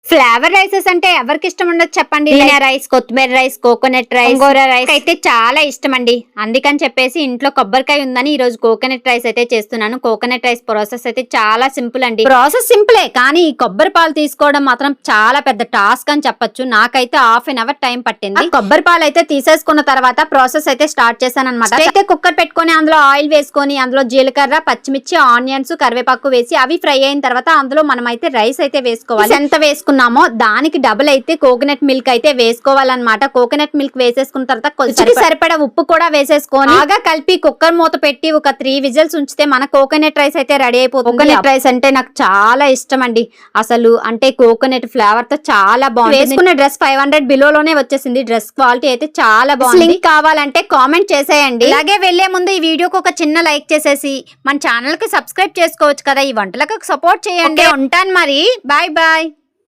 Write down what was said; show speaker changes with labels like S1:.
S1: Flavour rises అంటే ఎవరికి ఇష్టం ఉండదు చెప్పండి. రైస్, కొత్తిమీర రైస్, కోకోనట్ రైస్, రైస్ అయితే చాలా ఇష్టం అండి. అందుకని చెప్పేసి ఇంట్లో కొబ్బరికాయ ఉందని ఈ రోజు కోకోనట్ రైస్ అయితే చేస్తున్నాను. కోకోనట్ రైస్ ప్రాసెస్ అయితే చాలా సింపుల్ అండి. ప్రాసెస్ సింపులే కానీ ఈ కొబ్బరి పాలు తీసుకోవడం మాత్రం చాలా పెద్ద టాస్క్ అని చెప్పొచ్చు. నాకైతే ½ an hour టైం పట్టింది. కొబ్బరి పాలు అయితే తీసేసుకున్న తర్వాత ప్రాసెస్ అయితే స్టార్ట్ చేశాను అనమాట. అయితే కుక్కర్ పెట్టుకొని అందులో ఆయిల్ వేసుకొని అందులో జీలకర్ర, పచ్చిమిర్చి, ఆనియన్స్, కరివేపాకు వేసి అవి ఫ్రై అయిన తర్వాత అందులో మనం అయితే రైస్ అయితే వేసుకోవాలి. ఎంత వేసుకున్నామో దానికి డబుల్ అయితే కోకోనట్ మిల్క్ అయితే వేసుకోవాలన్నమాట. కోకోనట్ మిల్క్ వేసేసుకున్న తర్వాత కొంచెం సరిపడా ఉప్పు కూడా వేసేసుకొని బాగా కలిపి కుక్కర్ మూత పెట్టి ఒక 3 విజిల్స్ ఉంచితే మన కోకోనట్ రైస్ అయితే రెడీ అయిపోతుంది. కోకోనట్ రైస్ అంటే నాకు చాలా ఇష్టం అండి. అసలు అంటే కోకోనట్ ఫ్లేవర్ తో చాలా బాగుంది. వేసుకున్న డ్రెస్ 500 బిలోలోనే వచ్చేసింది. డ్రెస్ క్వాలిటీ అయితే చాలా బాగుంది. లింక్ కావాలంటే కామెంట్ చేసేయండి. అలాగే వెళ్లే ముందు ఈ వీడియోకి ఒక చిన్న లైక్ చేసేసి మన ఛానల్ కి సబ్స్క్రైబ్ చేసుకోవచ్చు కదా. ఈ వంటలకు సపోర్ట్ చేయండి. ఉంటాను మరి. Bye bye.